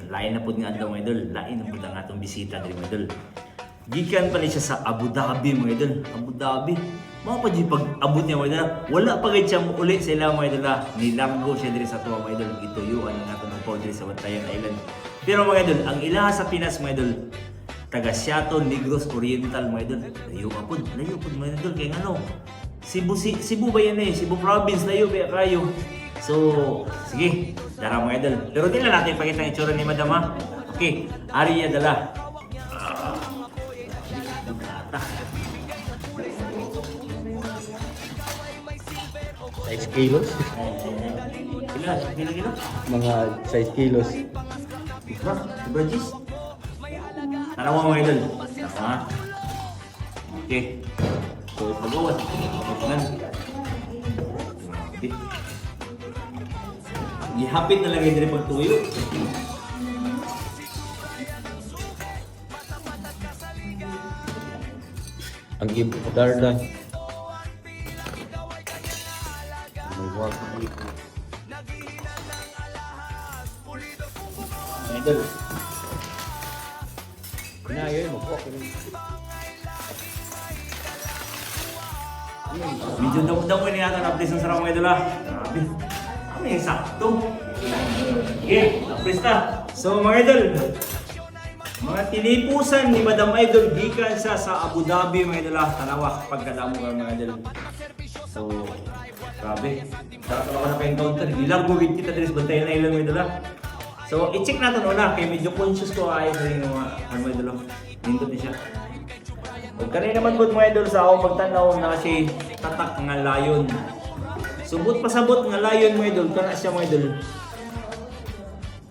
lain na pud nga adlaw mga idol, lain na pud ang atong bisita diri mga idol. Gikan pa ni siya sa Abu Dhabi mga idol, Abu Dhabi. Mao pa di pag abot niya mga idol, wala pa gid siya uli sa ilang mga idol. Nilanggo siya diri sa tuwa mga idol, gituyuan ang atong pagpaw diri sa Bantayan Island. Pero mga idol, ang ilaha sa Pinas mga idol, taga Seattle, Negros Oriental mga idol. Layo pud mga idol kay ano. Cebu ba yan eh? Cebu province, layo ba kayo? So, sige, dara mga idol. Pero di na natin ipakita ang itsura ni Madam ha. Okay, Arya Dala. Size kilos? Kilo? Mga 6 kilos. Diba, Jis? Tara mo mga idol. Tama. Okay. So, pag-awas. Gihapit na lang yung diri pagtuyo. Ang darda. May wag dito. Idol. Kinayo mo po. Medyo daw ni natin update ng sarang mga idol ha. Grabe. Ano yung sakto? Okay, update na. So mga idol, mga tinipusan ni Madam Idol gikan siya sa Abu Dhabi mga idol ha. Tanawa pagkadamo ka mga idol. So, grabe. Dapat ako naka-encounter. Ilang gugit kita dito sa Bantayan Island mga idol ha. So, i-check natin una kay medyo conscious ko ay sa yung mga mga idol. Nindot din siya. Huwag ka rin naman good mga idol sa akong pagtanaw na kasi tatak nga layon. Subot pasabot nga layon mga idol, kana siya mga idol.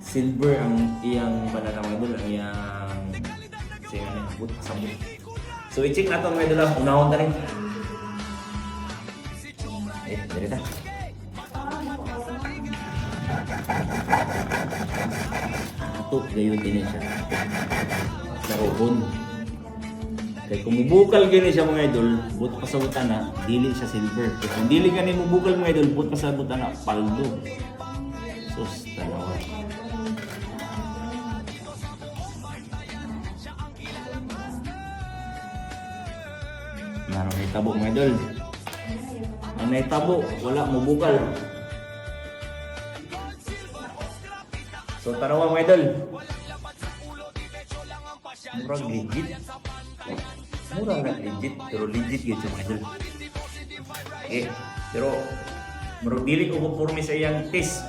Silver ang iyang banana mga idol, ang iyang kasi nga subot pasabot. So i-check natin mga idol, unahon ta rin. Dali ta. Ito, gayon din siya. Naroon. Kaya kung mubukal gini siya mga idol, but pa sa buta na, dili siya silver. Kaya kung dili ka ni mubukal mga idol, but pa sa buta na, paldo. Sus, dalawa. Naroon na itabo mga idol. Ang naitabo, wala mubukal. So tarawa mga idol. Murag legit. Murag na legit, pero legit yun siya mga idol. Okay, pero murag dili ko conforme sa iyang test.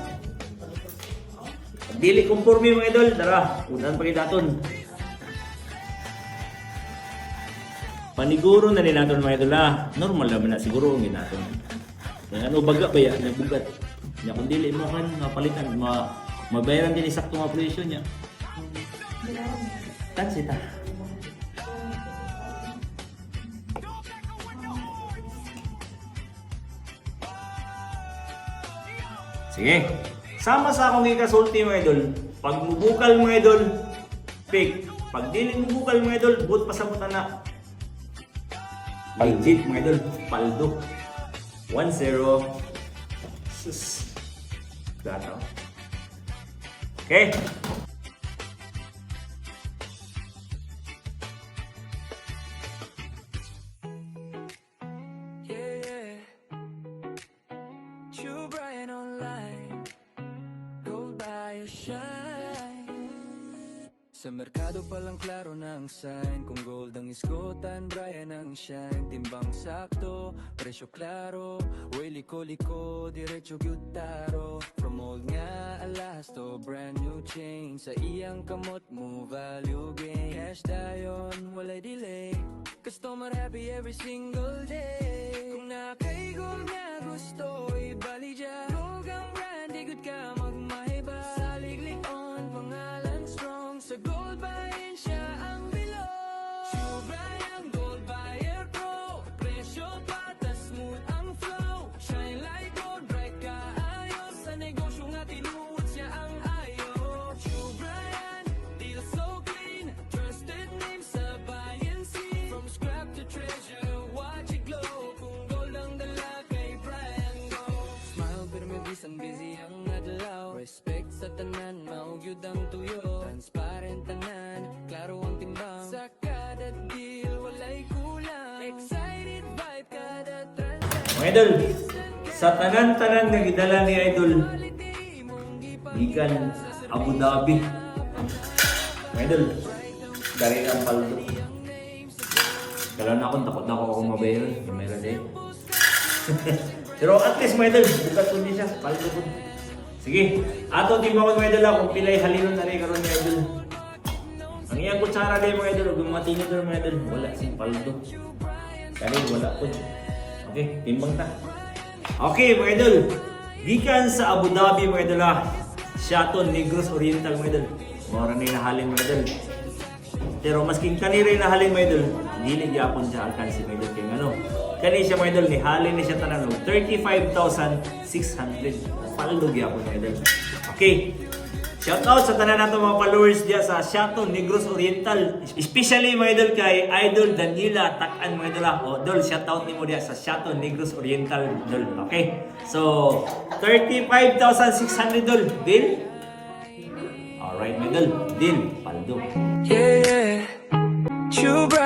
Pag dili conforme mga idol, tara, unan pa daton. Paniguro na nila natin mga idol normal naman na siguro ang ginaton. Ano baga ba yan, nagbugat. Ya kung dili mo kan mapalitan, mabayaran din isakto nga presyo niya. Tansita. Sige. Sama sa akong ikasulti mga idol. Pag mubukal mga idol, fake. Pag dili mubukal mga idol, but pasabutan na. Legit mga idol, paldo. 1-0. Sus. Gataw. Okay. Sa merkado palang klaro na ang sign. Kung gold ang iskotan, Brian ang shine. Timbang sakto, presyo klaro. Uy, liko-liko, diretso gyutaro. From old nga alas to brand new chain. Sa iyang kamot mo, value gain. Cash dayon, walay delay. Customer happy every single day. Kung nakaigom nga gusto, ibali dyan. Gold ang brand, di good ka magmahiba. Saliglig on, pangalan strong. Sa gold buy-in siya ang below. True Brian, gold buyer pro. Presyo patas, smooth ang flow. Shine like gold, bright ka ayos. Sa negosyo nga tinuod siya ang ayo. True Brian, deal so clean. Trusted name sa buy-in scene. From scrap to treasure, watch it glow. Kung gold ang dala kay Brian, go. Smile pero may bisan busy ang adlaw. Mga idol, sa tanan-tanan nga gidala ni idol, gikan Abu Dhabi. Mga idol, dari ang paldo. Kala na akong takot na ako mabayaran. Meron din. Pero at least mga idol, bukas po siya. Paldo po. Sige, ato timbang mga idol kung pilay halinon na rin karon mga idol. Ang iyang kutsara din mga idol, kung matingin doon mga idol, wala si paldo. Kaya wala po. Okay, timbang ta. Okay mga idol, gikan sa Abu Dhabi mga idol Sheraton Negros Oriental mga idol. Mora na nahalin mga idol. Pero masking kanira nahalin mga idol, dili gyapon siya alkansi mga idol kay ano. Kani siya mga idol ni halin ni siya tanan 35,600. Paldo gyapon mga idol. Okay. Shout out sa tanan nato mga followers diya sa Sheraton Negros Oriental. Especially mga idol kay Idol Daniela Tak-an mga idol. O dol, shout out nimo diya sa Sheraton Negros Oriental dol. Okay? So 35,600 dol. Deal? Alright mga idol. Deal. Paldo. Yeah, yeah. True bright.